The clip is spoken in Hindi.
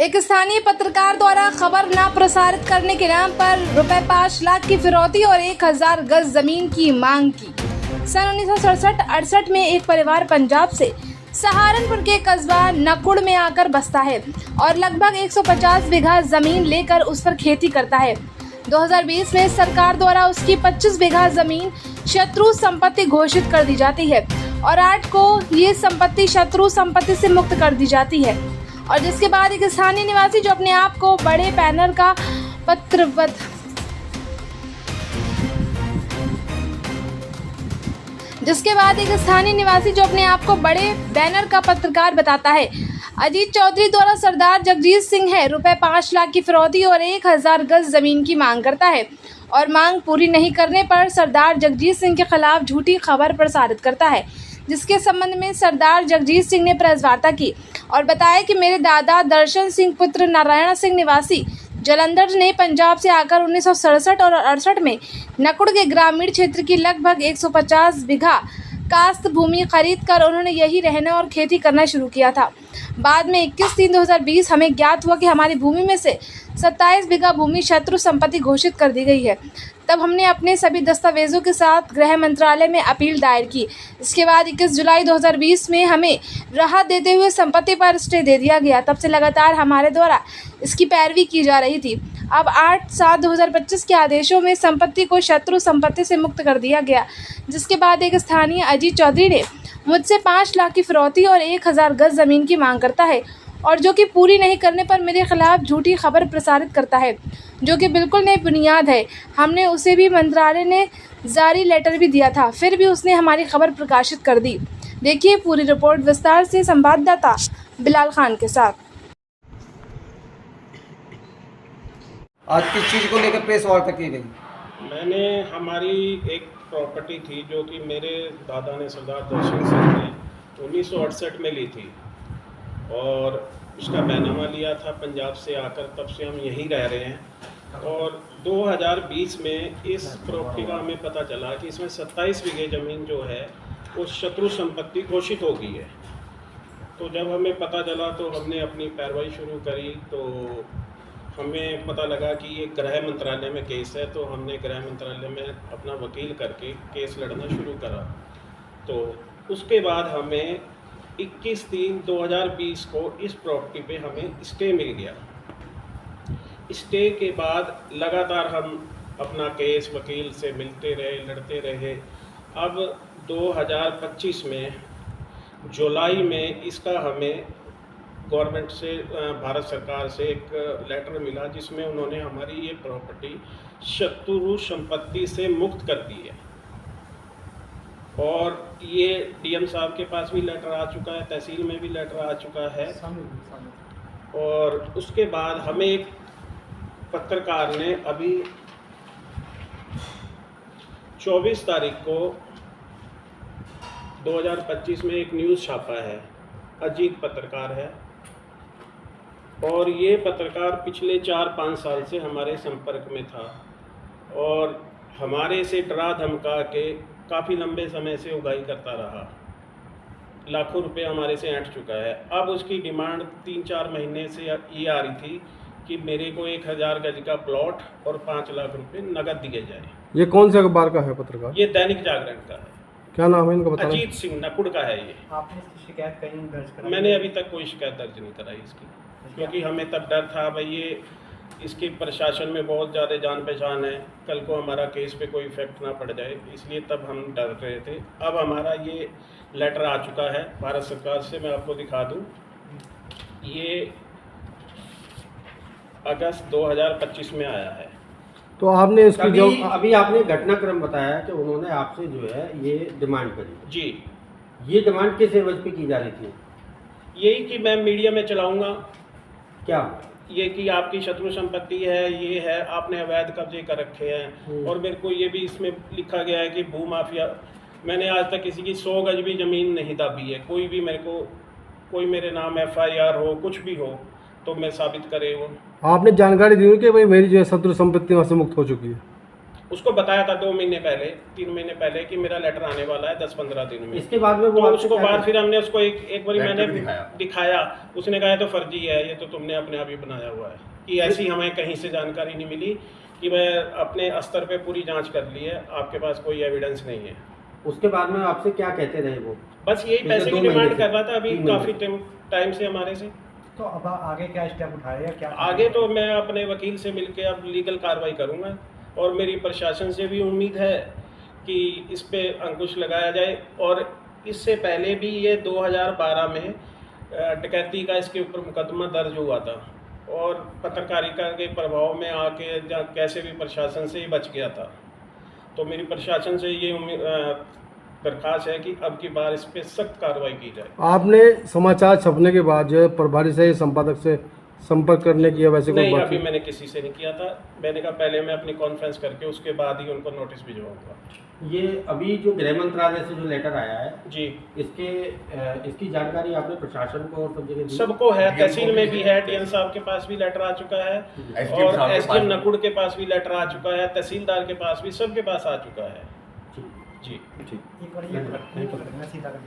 एक स्थानीय पत्रकार द्वारा खबर न प्रसारित करने के नाम पर रुपए 5 लाख की फिरौती और 1000 गज जमीन की मांग की। सन 1967-68 में एक परिवार पंजाब से सहारनपुर के कस्बा नकुड़ में आकर बसता है और लगभग 150 बीघा जमीन लेकर उस पर खेती करता है। 2020 में सरकार द्वारा उसकी 25 बीघा जमीन शत्रु संपत्ति घोषित कर दी जाती है और 8 को ये संपत्ति शत्रु संपत्ति से मुक्त कर दी जाती है। और जिसके बाद एक स्थानीय निवासी जो अपने आप को बड़े बैनर का पत्रकार बताता है। अजीत चौधरी द्वारा सरदार जगजीत सिंह है रुपए 5 लाख की फिरौती और 1000 गज जमीन की मांग करता है और मांग पूरी नहीं करने पर सरदार जगजीत सिंह के खिलाफ झूठी खबर प्रसारित करता है, जिसके संबंध में सरदार जगजीत सिंह ने प्रेस वार्ता की और बताया कि मेरे दादा दर्शन सिंह पुत्र नारायण सिंह निवासी जलंधर ने पंजाब से आकर 1967 और 68 में नकुड़ के ग्रामीण क्षेत्र की लगभग 150 बीघा कास्त भूमि खरीद कर उन्होंने यही रहना और खेती करना शुरू किया था। बाद में 21/3/2020 हमें ज्ञात हुआ कि हमारी भूमि में से 27 बीघा भूमि शत्रु संपत्ति घोषित कर दी गई है। तब हमने अपने सभी दस्तावेजों के साथ गृह मंत्रालय में अपील दायर की। इसके बाद 21 जुलाई 2020 में हमें राहत देते हुए संपत्ति पर स्टे दे दिया गया। तब से लगातार हमारे द्वारा इसकी पैरवी की जा रही थी। अब 8/7/2025 के आदेशों में संपत्ति को शत्रु संपत्ति से मुक्त कर दिया गया, जिसके बाद एक स्थानीय अजीत चौधरी ने मुझसे 5 लाख की फिरौती और 1000 गज जमीन की मांग करता है और जो कि पूरी नहीं करने पर मेरे खिलाफ झूठी खबर प्रसारित करता है, जो कि बिल्कुल नहीं बुनियाद है। हमने उसे भी मंत्रालय ने जारी लेटर भी दिया था, फिर भी उसने हमारी खबर प्रकाशित कर दी। देखिए पूरी रिपोर्ट विस्तार से संवाददाता बिलाल खान के साथ। आज किस चीज़ को लेकर प्रेस वार्ता की गई? मैंने हमारी एक प्रॉपर्टी थी जो कि मेरे दादा ने सरदार दर्शन सिंह ने 1968 में ली थी और उसका बैनामा लिया था पंजाब से आकर, तब से हम यहीं रह रहे हैं। और 2020 में इस प्रॉपर्टी का हमें पता चला कि इसमें 27 बीघे ज़मीन जो है वो शत्रु संपत्ति घोषित हो गई है। तो जब हमें पता चला तो हमने अपनी कार्रवाई शुरू करी। तो हमें पता लगा कि ये गृह मंत्रालय में केस है, तो हमने गृह मंत्रालय में अपना वकील करके केस लड़ना शुरू करा। तो उसके बाद हमें 21/3/2020 को इस प्रॉपर्टी पे हमें स्टे मिल गया। स्टे के बाद लगातार हम अपना केस वकील से मिलते रहे, लड़ते रहे। अब 2025 में जुलाई में इसका हमें गवर्नमेंट से, भारत सरकार से एक लेटर मिला जिसमें उन्होंने हमारी ये प्रॉपर्टी शत्रु संपत्ति से मुक्त कर दी है। और ये डीएम साहब के पास भी लेटर आ चुका है, तहसील में भी लेटर आ चुका है। और उसके बाद हमें एक पत्रकार ने अभी 24 तारीख को 2025 में एक न्यूज़ छापा है। अजीत पत्रकार है और ये पत्रकार पिछले 4-5 साल से हमारे संपर्क में था और हमारे से डरा धमका के काफ़ी लंबे समय से उगाही करता रहा। लाखों रुपए हमारे से ऐंठ चुका है। अब उसकी डिमांड 3-4 महीने से ये आ रही थी कि मेरे को 1000 गज का प्लॉट और 5 लाख रुपए नगद दिए जाए। ये कौन से अखबार का है पत्रकार? ये दैनिक जागरण का है। क्या नाम है इनका बताना? अजीत सिंह, नकुड़ का है ये। आपने इसकी शिकायत कहीं दर्ज कराई? मैंने अभी तक कोई शिकायत दर्ज नहीं कराई इसकी, क्योंकि हमें तब डर था भाई ये इसकी प्रशासन में बहुत ज़्यादा जान पहचान है, कल को हमारा केस पे कोई इफेक्ट ना पड़ जाए, इसलिए तब हम डर रहे थे। अब हमारा ये लेटर आ चुका है भारत सरकार से, मैं आपको दिखा दूं। ये अगस्त 2025 में आया है। तो आपने इसकी जो अभी आपने घटनाक्रम बताया कि उन्होंने आपसे जो है ये डिमांड करी जी, ये डिमांड किस एवज पे की जा रही थी? यही कि मैं मीडिया में चलाऊँगा क्या ये कि आपकी शत्रु संपत्ति है, ये है, आपने अवैध कब्जे कर रखे हैं। और मेरे को ये भी इसमें लिखा गया है कि भू माफिया, मैंने आज तक किसी की 100 गज भी ज़मीन नहीं दाबी है। कोई भी मेरे को, कोई मेरे नाम FIR हो, कुछ भी हो तो मैं साबित करे वो। आपने जानकारी दी कि भाई मेरी जो है शत्रु संपत्ति वहाँ से मुक्त हो चुकी है? उसको बताया था 2 महीने पहले 3 महीने पहले कि मेरा लेटर आने वाला है 10-15 दिन में। इसके बाद में वो तो आपसे उसको क्या बाद कहते फिर हमने उसको एक बारी मैंने भी दिखाया, उसने कहा ये तो फर्जी है, ये तो तुमने अपने आप ही बनाया हुआ है। कि ऐसी हमें कहीं से जानकारी नहीं मिली कि मैं अपने स्तर पे पूरी जांच कर ली है, आपके पास कोई एविडेंस नहीं है। उसके बाद में आपसे क्या कहते रहे वो? बस यही पिछले पैसे 2 की महीने डिमांड से, कर रहा था अभी 3 महीने काफ़ी टाइम से हमारे से। तो अब आगे क्या स्टेप उठाए या क्या आगे तो मैं अपने वकील से मिलके अब लीगल कार्रवाई करूंगा और मेरी प्रशासन से भी उम्मीद है कि इस पे अंकुश लगाया जाए। और इससे पहले भी ये 2012 में डकैती का इसके ऊपर मुकदमा दर्ज हुआ था और पत्रकारिता के प्रभाव में आके कैसे भी प्रशासन से ही बच गया था। तो मेरी प्रशासन से ये दरख्वास्त है कि अब की बार इस पे सख्त कार्रवाई की जाए। आपने समाचार छपने के बाद जो है प्रभारी से संपादक से संपर्क करने की वैसे कोई नहीं, बात अभी मैंने किसी से नहीं किया था। मैंने कहा पहले मैं अपनी कॉन्फ्रेंस करके उसके बाद ही उनको नोटिस भिजवाऊंगा। ये अभी जो गृह मंत्रालय से जो लेटर आया है जी, इसकी जानकारी आपने प्रशासन को और सब जगह दी? सबको है, DM तहसील में को भी भी है, है, डीएम साहब के पास भी लेटर आ चुका है SDM और साहब के एसडीएम पास नकुड़ के पास भी लेटर आ चुका है, तहसीलदार के पास भी, सबके पास आ चुका है। ठीक जी ठीक एक बार ये सीधा करके